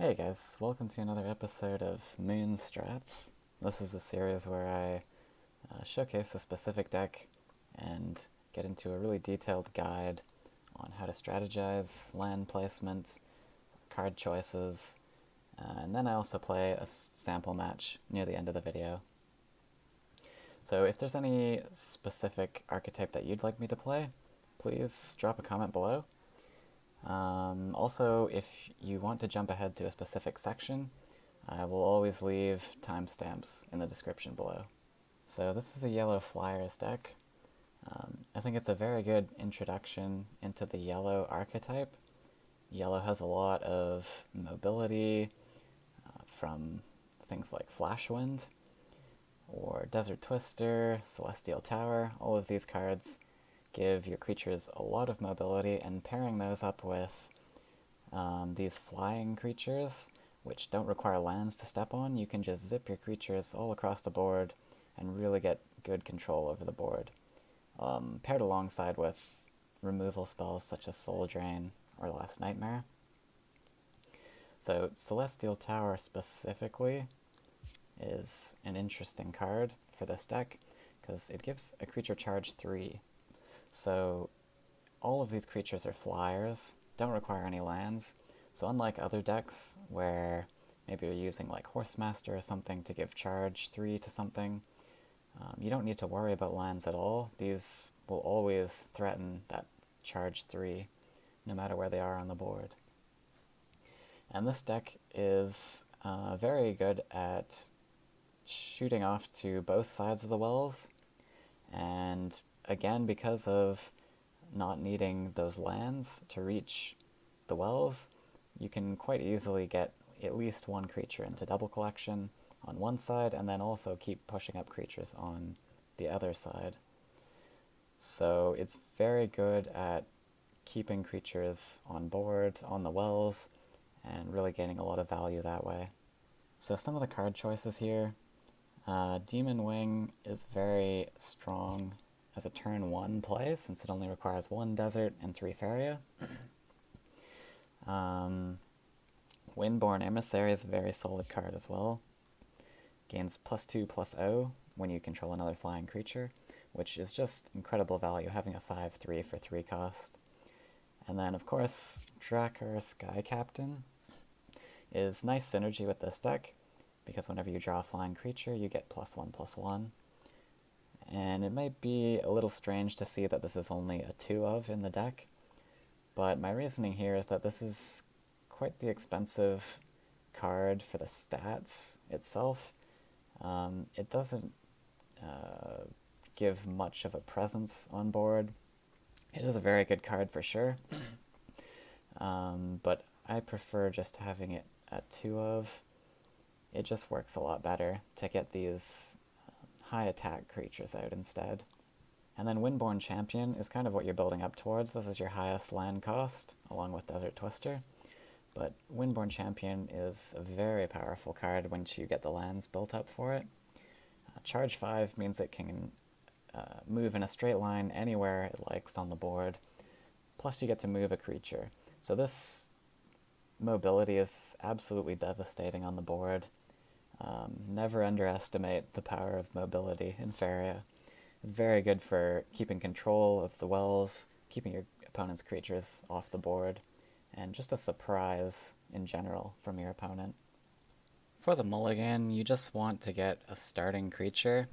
Hey guys, welcome to another episode of Moonstrats. This is a series where I showcase a specific deck and get into a really detailed guide on how to strategize, land placement, card choices, and then I also play a sample match near the end of the video. So if there's any specific archetype that you'd like me to play, please drop a comment below. Also, if you want to jump ahead to a specific section, I will always leave timestamps in the description below. So this is a yellow flyers deck. I think it's a very good introduction into the yellow archetype. Yellow has a lot of mobility from things like Flashwind or Desert Twister, Celestial Tower. All of these cards give your creatures a lot of mobility, and pairing those up with these flying creatures, which don't require lands to step on, you can just zip your creatures all across the board and really get good control over the board. Paired alongside with removal spells such as Soul Drain or Last Nightmare. So Celestial Tower specifically is an interesting card for this deck because it gives a creature charge 3. So all of these creatures are flyers, don't require any lands, so unlike other decks where maybe you're using like Horsemaster or something to give charge 3 to something, you don't need to worry about lands at all. These will always threaten that charge 3 no matter where they are on the board. And this deck is very good at shooting off to both sides of the wells, and again, because of not needing those lands to reach the wells, you can quite easily get at least one creature into double collection on one side, and then also keep pushing up creatures on the other side. So it's very good at keeping creatures on board, on the wells, and really gaining a lot of value that way. So some of the card choices here. Demon Wing is very strong as a turn 1 play, since it only requires 1 desert and 3 Faeria. Windborn Emissary is a very solid card as well. Gains +2/+0 when you control another flying creature, which is just incredible value, having a 5/3 for 3 cost. And then, of course, Drakkar Sky Captain is nice synergy with this deck, because whenever you draw a flying creature, you get +1/+1. And it might be a little strange to see that this is only a 2 of in the deck, but my reasoning here is that this is quite the expensive card for the stats itself. It doesn't give much of a presence on board. It is a very good card for sure, but I prefer just having it at 2 of. It just works a lot better to get these high attack creatures out instead. And then Windborn Champion is kind of what you're building up towards. This is your highest land cost, along with Desert Twister. But Windborn Champion is a very powerful card once you get the lands built up for it. Charge 5 means it can move in a straight line anywhere it likes on the board, plus you get to move a creature. So this mobility is absolutely devastating on the board. Never underestimate the power of mobility in Faeria. It's very good for keeping control of the wells, keeping your opponent's creatures off the board, and just a surprise in general from your opponent. For the Mulligan, you just want to get a starting creature,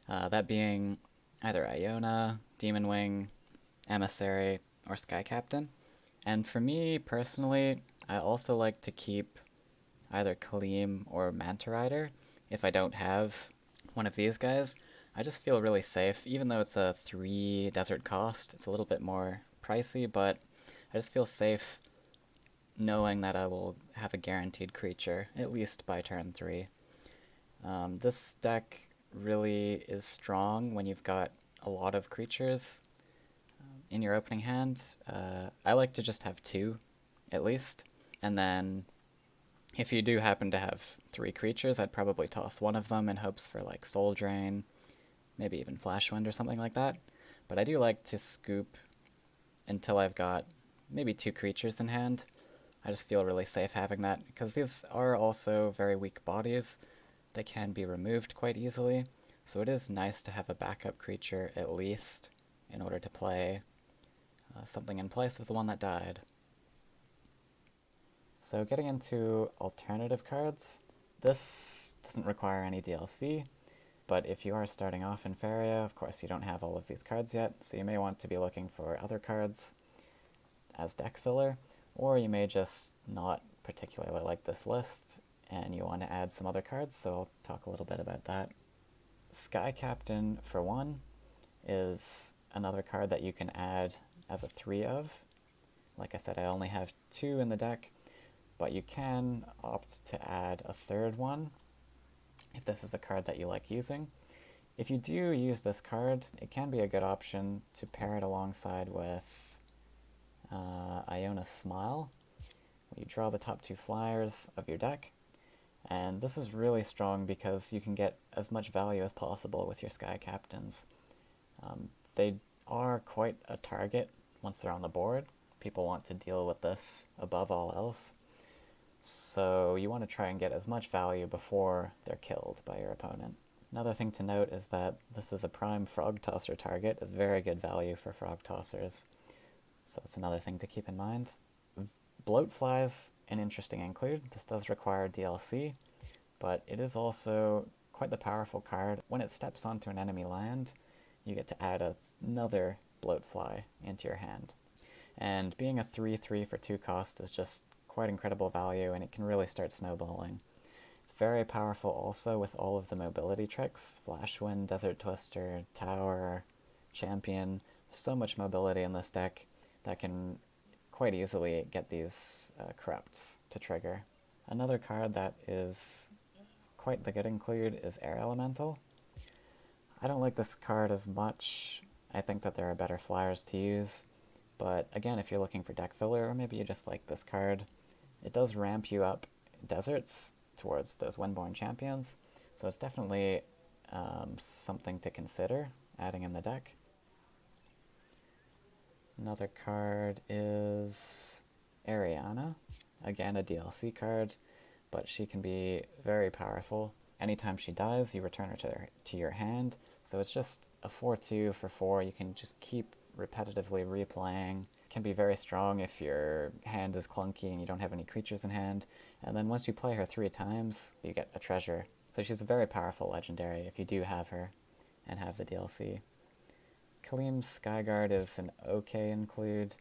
that being either Iona, Demon Wing, Emissary, or Sky Captain. And for me personally, I also like to keep either Kaleem or Manta Rider if I don't have one of these guys. I just feel really safe, even though it's a 3 desert cost. It's a little bit more pricey, but I just feel safe knowing that I will have a guaranteed creature, at least by turn 3. This deck really is strong when you've got a lot of creatures in your opening hand. I like to just have 2, at least, and then if you do happen to have 3 creatures, I'd probably toss one of them in hopes for like Soul Drain, maybe even Flashwind or something like that. But I do like to scoop until I've got maybe 2 creatures in hand. I just feel really safe having that, because these are also very weak bodies. They can be removed quite easily, so it is nice to have a backup creature at least in order to play something in place of the one that died. So getting into alternative cards, this doesn't require any DLC, but if you are starting off in Faeria, of course you don't have all of these cards yet, so you may want to be looking for other cards as deck filler, or you may just not particularly like this list and you want to add some other cards, so I'll talk a little bit about that. Sky Captain, for one, is another card that you can add as a 3 of. Like I said, I only have 2 in the deck, but you can opt to add a third one if this is a card that you like using. If you do use this card, it can be a good option to pair it alongside with Iona's Smile. You draw the top 2 flyers of your deck, and this is really strong because you can get as much value as possible with your Sky Captains. They are quite a target once they're on the board. People want to deal with this above all else, so you want to try and get as much value before they're killed by your opponent. Another thing to note is that this is a prime Frog Tosser target. It's very good value for Frog Tossers, so that's another thing to keep in mind. Bloatfly's an interesting include. This does require DLC, but it is also quite the powerful card. When it steps onto an enemy land, you get to add another Bloatfly into your hand. And being a 3/3 for 2 cost is just quite incredible value, and it can really start snowballing. It's very powerful also with all of the mobility tricks. Flashwind, Desert Twister, Tower, Champion. So much mobility in this deck that can quite easily get these corrupts to trigger. Another card that is quite the good include is Air Elemental. I don't like this card as much. I think that there are better flyers to use, but again, if you're looking for deck filler, or maybe you just like this card, it does ramp you up deserts towards those Windborn champions, so it's definitely something to consider adding in the deck. Another card is Ariana. Again, a DLC card, but she can be very powerful. Anytime she dies, you return her to your hand, so it's just a 4/2 for 4. You can just keep repetitively replaying. Can be very strong if your hand is clunky and you don't have any creatures in hand, and then once you play her 3 times, you get a treasure. So she's a very powerful legendary if you do have her and have the DLC. Kaleem's Skyguard is an okay include.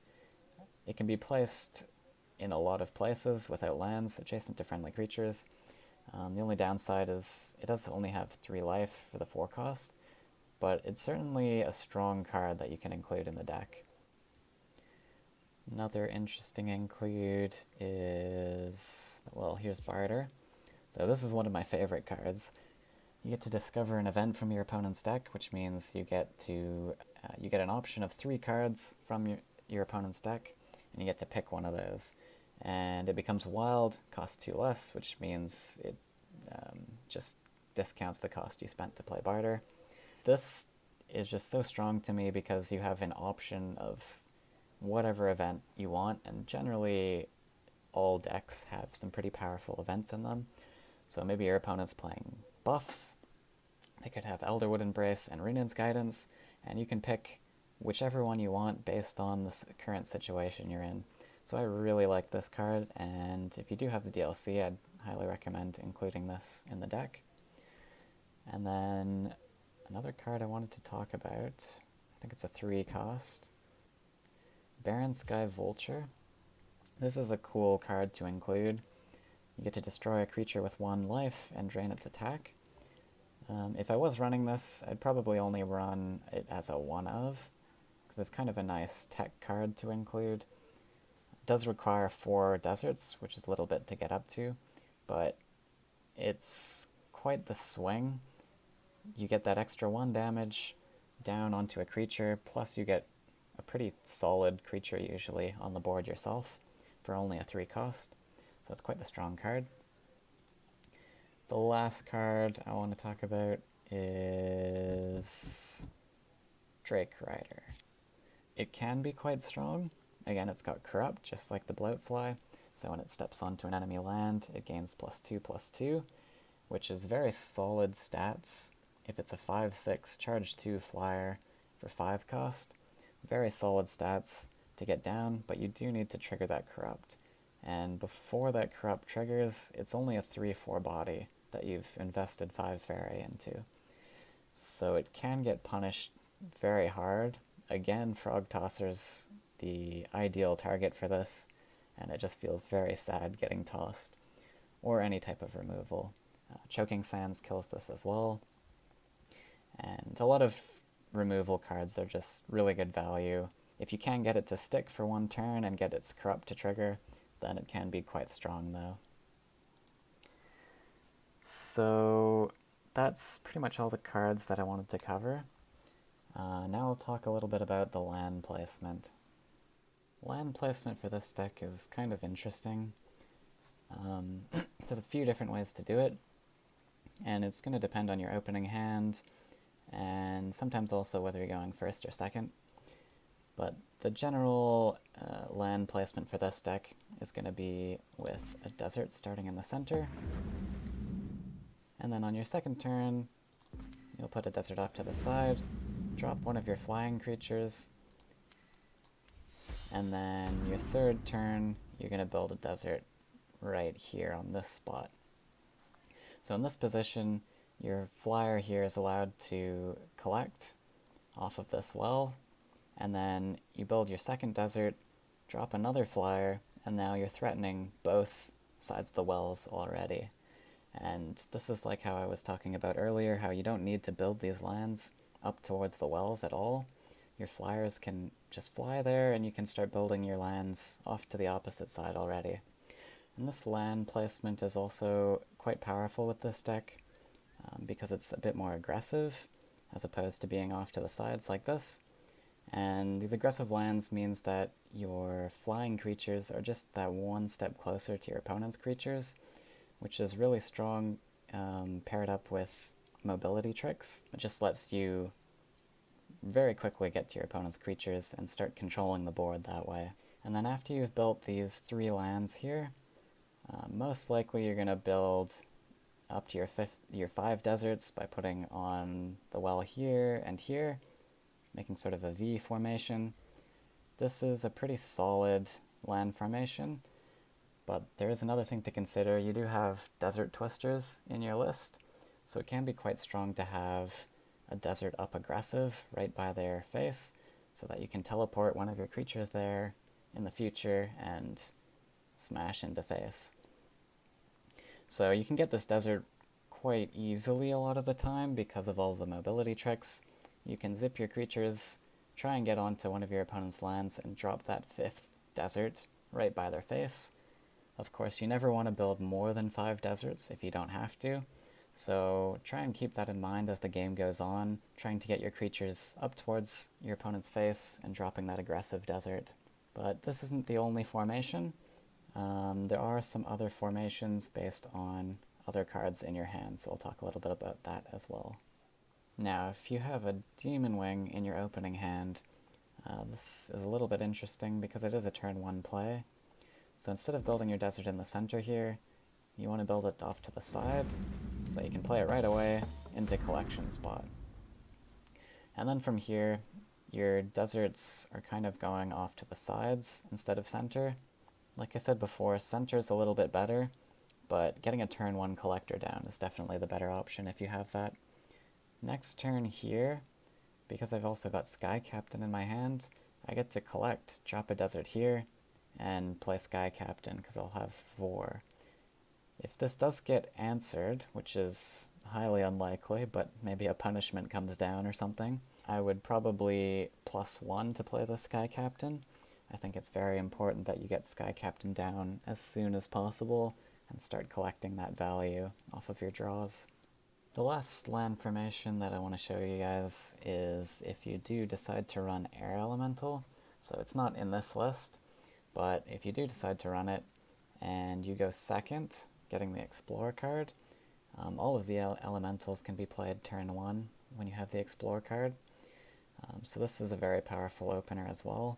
It can be placed in a lot of places without lands adjacent to friendly creatures. The only downside is it does only have 3 life for the 4 cost, but it's certainly a strong card that you can include in the deck. Another interesting include is, well, here's Barter. So this is one of my favorite cards. You get to discover an event from your opponent's deck, which means you get an option of 3 cards from your opponent's deck, and you get to pick one of those. And it becomes wild, costs 2 less, which means it just discounts the cost you spent to play Barter. This is just so strong to me because you have an option of whatever event you want, and generally all decks have some pretty powerful events in them. So maybe your opponent's playing buffs, they could have Elderwood Embrace and Runin's Guidance, and you can pick whichever one you want based on the current situation you're in. So I really like this card, and if you do have the DLC, I'd highly recommend including this in the deck. And then another card I wanted to talk about, I think it's a 3 cost. Baron Sky Vulture. This is a cool card to include. You get to destroy a creature with 1 life and drain its attack. If I was running this, I'd probably only run it as a 1 of, because it's kind of a nice tech card to include. It does require 4 deserts, which is a little bit to get up to, but it's quite the swing. You get that extra 1 damage down onto a creature, plus you get a pretty solid creature usually on the board yourself for only a 3 cost, so it's quite the strong card. The last card I want to talk about is Drake Rider. It can be quite strong. Again, it's got Corrupt, just like the Bloatfly, So when it steps onto an enemy land, it gains +2/+2, which is very solid stats. If it's a 5/6 charge 2 flyer for 5 cost, very solid stats to get down, but you do need to trigger that corrupt. And before that corrupt triggers, it's only a 3/4 body that you've invested 5 Faeria into. So it can get punished very hard. Again, Frog Tosser's the ideal target for this, and it just feels very sad getting tossed, or any type of removal. Choking Sands kills this as well, and a lot of removal cards are just really good value. If you can get it to stick for one turn and get its corrupt to trigger, then it can be quite strong though. So that's pretty much all the cards that I wanted to cover. Now I'll talk a little bit about the land placement. Land placement for this deck is kind of interesting. There's a few different ways to do it, and it's going to depend on your opening hand, and sometimes also whether you're going first or second. But the general land placement for this deck is going to be with a desert starting in the center, and then on your second turn, you'll put a desert off to the side, drop one of your flying creatures, and then your third turn, you're going to build a desert right here on this spot. So in this position, your flyer here is allowed to collect off of this well, and then you build your second desert, drop another flyer, and now you're threatening both sides of the wells already. And this is like how I was talking about earlier, how you don't need to build these lands up towards the wells at all. Your flyers can just fly there, and you can start building your lands off to the opposite side already. And this land placement is also quite powerful with this deck, because it's a bit more aggressive, as opposed to being off to the sides like this. And these aggressive lands means that your flying creatures are just that one step closer to your opponent's creatures, which is really strong paired up with mobility tricks. It just lets you very quickly get to your opponent's creatures and start controlling the board that way. And then after you've built these 3 lands here, most likely you're going to build up to your 5 deserts by putting on the well here and here, making sort of a V formation. This is a pretty solid land formation, but there is another thing to consider. You do have desert twisters in your list, so it can be quite strong to have a desert up aggressive right by their face, so that you can teleport one of your creatures there in the future and smash into face. So you can get this desert quite easily a lot of the time because of all the mobility tricks. You can zip your creatures, try and get onto one of your opponent's lands, and drop that 5th desert right by their face. Of course, you never want to build more than 5 deserts if you don't have to, so try and keep that in mind as the game goes on, trying to get your creatures up towards your opponent's face and dropping that aggressive desert. But this isn't the only formation. There are some other formations based on other cards in your hand, so I'll talk a little bit about that as well. Now, if you have a Demon Wing in your opening hand, this is a little bit interesting because it is a turn 1 play. So instead of building your desert in the center here, you want to build it off to the side so that you can play it right away into collection spot. And then from here, your deserts are kind of going off to the sides instead of center. Like I said before, center is a little bit better, but getting a turn 1 collector down is definitely the better option if you have that. Next turn here, because I've also got Sky Captain in my hand, I get to collect, drop a desert here, and play Sky Captain because I'll have 4. If this does get answered, which is highly unlikely, but maybe a punishment comes down or something, I would probably +1 to play the Sky Captain. I think it's very important that you get Sky Captain down as soon as possible and start collecting that value off of your draws. The last land formation that I want to show you guys is if you do decide to run Air Elemental. So it's not in this list, but if you do decide to run it and you go second, getting the Explorer card, all of the elementals can be played turn 1 when you have the Explorer card. So this is a very powerful opener as well.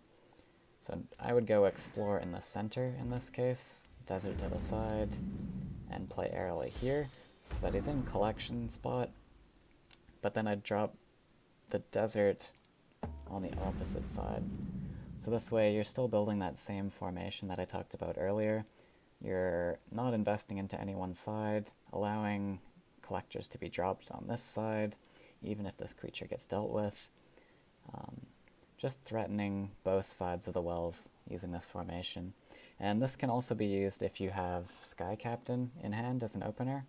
So I would go Explore in the center in this case, desert to the side and play Airly here, so that he's in collection spot, but then I'd drop the desert on the opposite side. So this way you're still building that same formation that I talked about earlier. You're not investing into any one side, allowing collectors to be dropped on this side, even if this creature gets dealt with. Just threatening both sides of the wells using this formation. And this can also be used if you have Sky Captain in hand as an opener.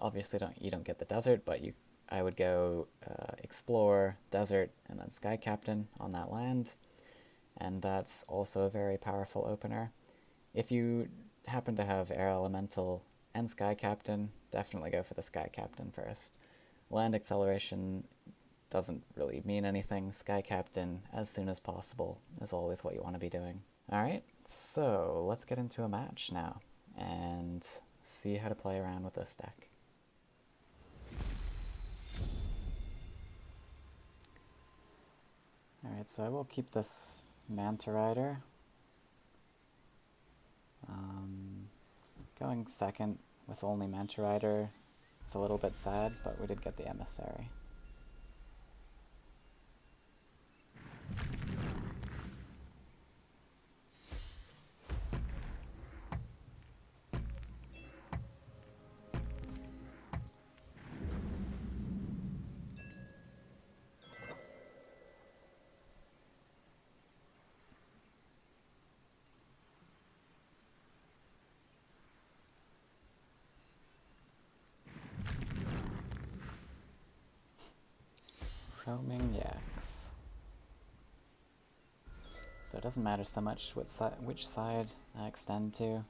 Obviously you don't get the desert, but I would go Explore, Desert, and then Sky Captain on that land. And that's also a very powerful opener. If you happen to have Air Elemental and Sky Captain, definitely go for the Sky Captain first. Land acceleration doesn't really mean anything. Sky Captain, as soon as possible, is always what you want to be doing. Alright, so let's get into a match now, and see how to play around with this deck. Alright, so I will keep this Manta Rider. Going second with only Manta Rider, it's a little bit sad, but we did get the Emissary. Roaming Yaks. So it doesn't matter so much which side I extend to.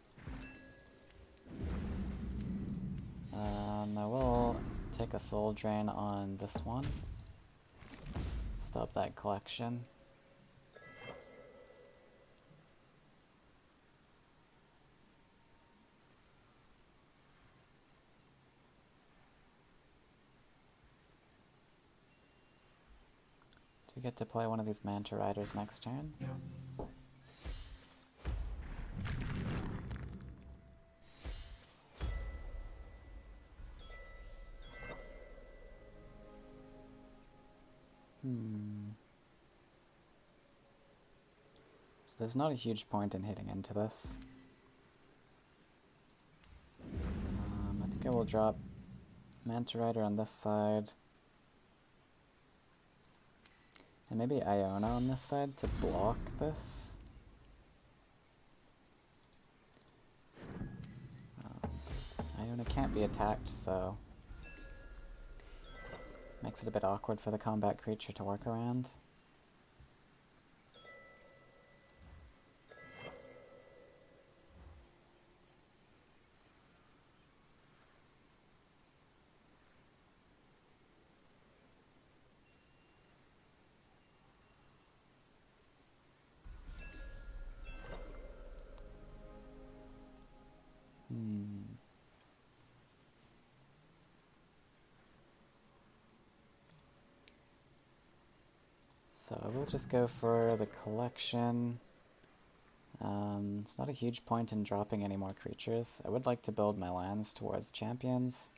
I will take a Soul Drain on this one. Stop that collection. Do we get to play one of these Manta Riders next turn? Yeah. So there's not a huge point in hitting into this. I think I will drop Manta Rider on this side. And maybe Iona on this side to block this. Iona can't be attacked, so makes it a bit awkward for the combat creature to work around. So I will just go for the collection. It's not a huge point in dropping any more creatures. I would like to build my lands towards champions.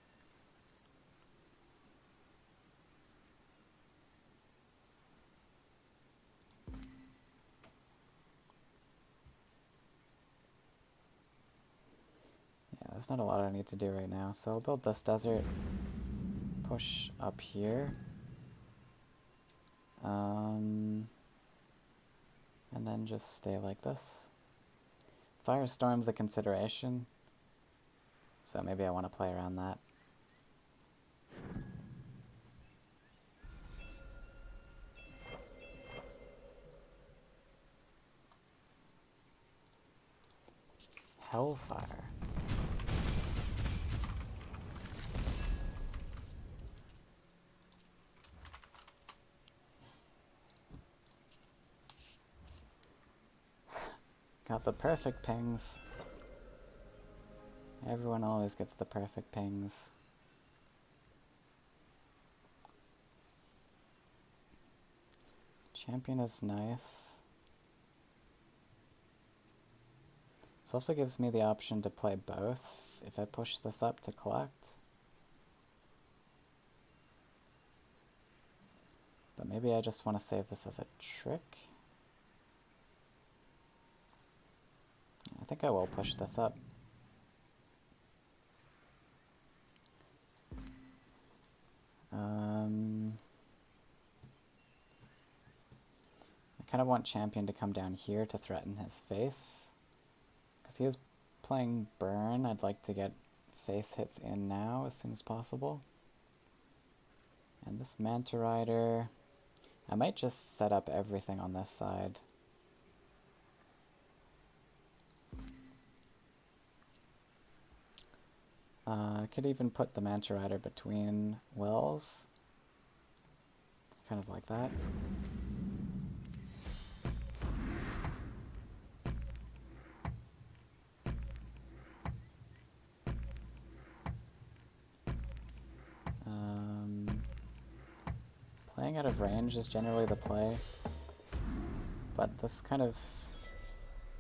Yeah, there's not a lot I need to do right now, so I'll build this desert, push up here. And then just stay like this. Firestorm's a consideration, so maybe I want to play around that. Hellfire. Got the perfect pings. Everyone always gets the perfect pings. Champion is nice. This also gives me the option to play both if I push this up to collect. But maybe I just want to save this as a trick. I think I will push this up. I kind of want Champion to come down here to threaten his face. Because he is playing Burn, I'd like to get face hits in now as soon as possible. And this Manta Rider, I might just set up everything on this side. I could even put the Manta Rider between wells. Kind of like that. Playing out of range is generally the play, but this kind of,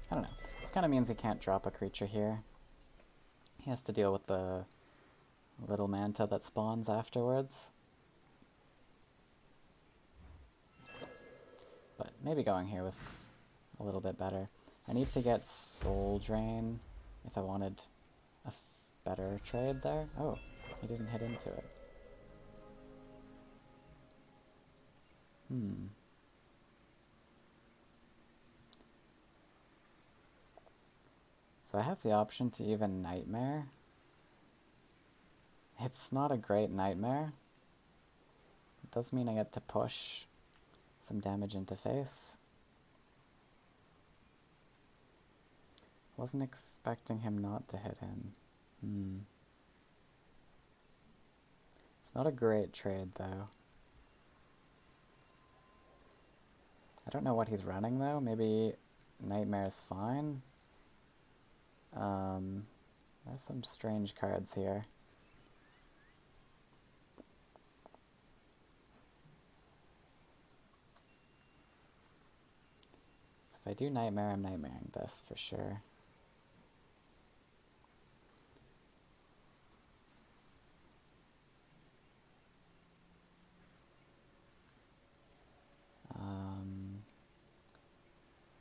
I don't know, this kind of means he can't drop a creature here. He has to deal with the little manta that spawns afterwards. But maybe going here was a little bit better. I need to get Soul Drain if I wanted a better trade there. Oh, he didn't hit into it. So I have the option to even Nightmare. It's not a great Nightmare. It does mean I get to push some damage into face. Wasn't expecting him not to hit him. It's not a great trade though. I don't know what he's running though. Maybe Nightmare's fine. There's some strange cards here. So if I do Nightmare, I'm Nightmaring this for sure.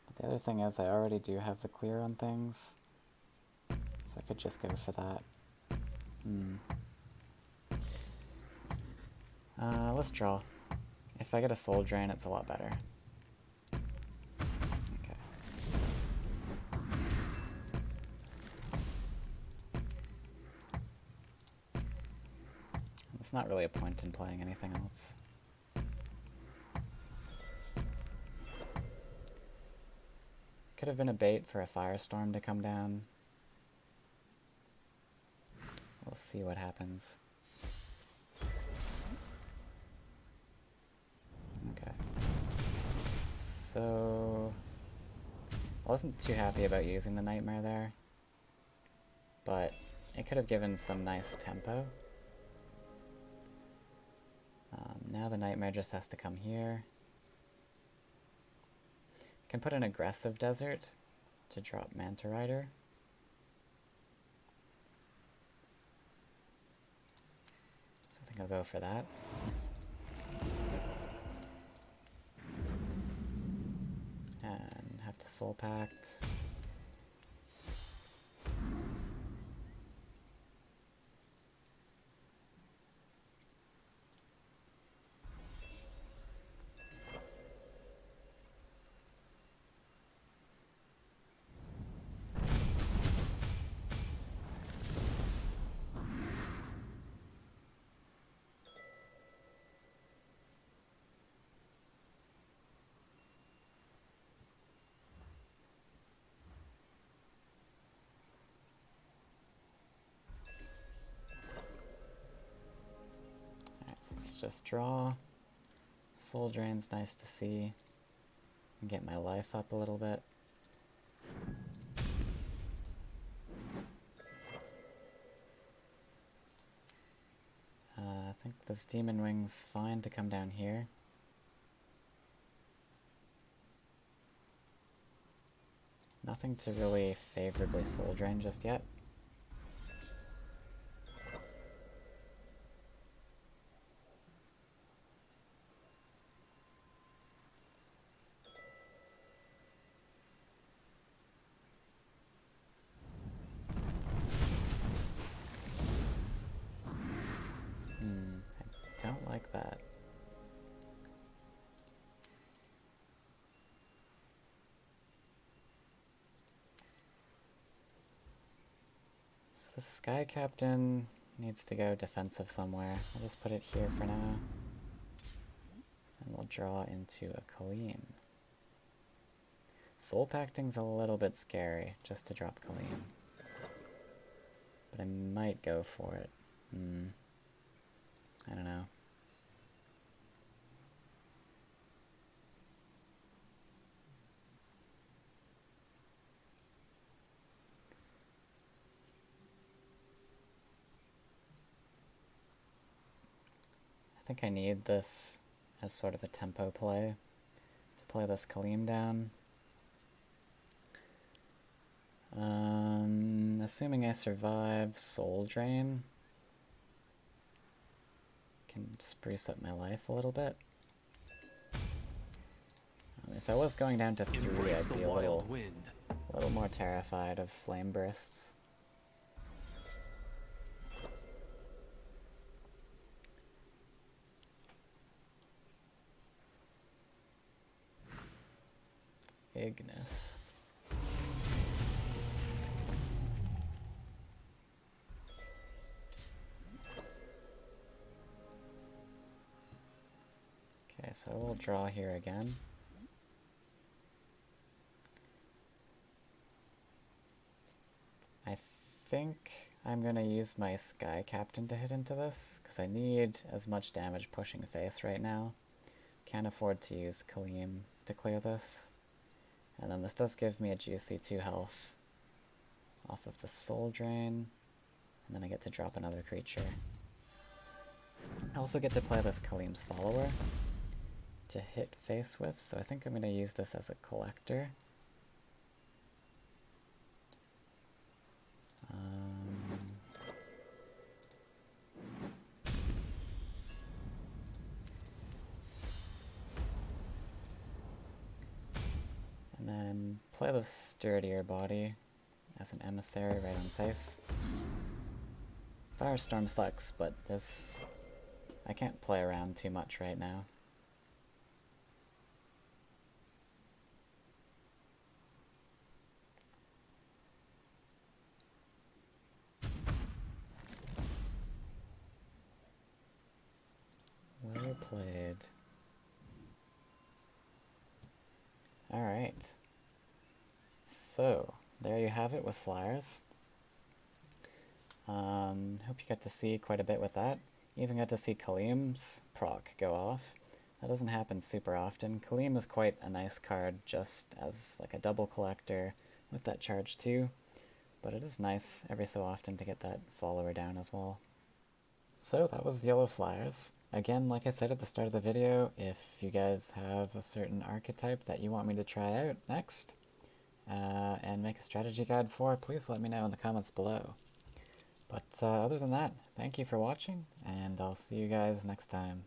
But the other thing is I already do have the clear on things, so I could just go for that. Let's draw. If I get a Soul Drain, it's a lot better. Okay. It's not really a point in playing anything else. Could have been a bait for a Firestorm to come down. We'll see what happens. Okay. So I wasn't too happy about using the Nightmare there, but it could have given some nice tempo. Now the Nightmare just has to come here. Can put an aggressive desert to drop Manta Rider. So I think I'll go for that. And have to Soul Pact. Let's just draw. Soul Drain's nice to see. And get my life up a little bit. I think this Demon Wing's fine to come down here. Nothing to really favorably soul drain just yet. I don't like that. So the Sky Captain needs to go defensive somewhere. I'll just put it here for now. And we'll draw into a Kaleem. Soul Pacting's a little bit scary, just to drop Kaleem. But I might go for it. I don't know. I think I need this as sort of a tempo play to play this Kaleem down. Assuming I survive Soul Drain, can spruce up my life a little bit. If I was going down to 3, I'd be a little more terrified of Flame Bursts. Ignis. Okay, so we'll draw here again. I think I'm going to use my Sky Captain to hit into this, because I need as much damage pushing face right now. Can't afford to use Kaleem to clear this. And then this does give me a juicy 2 health off of the Soul Drain, and then I get to drop another creature. I also get to play this Kaleem's Follower to hit face with, so I think I'm going to use this as a collector. And then play the Sturdier Body as an emissary right on face. Firestorm sucks, but I can't play around too much right now. Well played. Alright. So, there you have it with Flyers. Hope you got to see quite a bit with that. Even got to see Kaleem's proc go off. That doesn't happen super often. Kaleem is quite a nice card just as like a double collector with that charge too. But it is nice every so often to get that follower down as well. So that was Yellow Flyers. Again, like I said at the start of the video, if you guys have a certain archetype that you want me to try out next and make a strategy guide for, please let me know in the comments below. But other than that, thank you for watching, and I'll see you guys next time.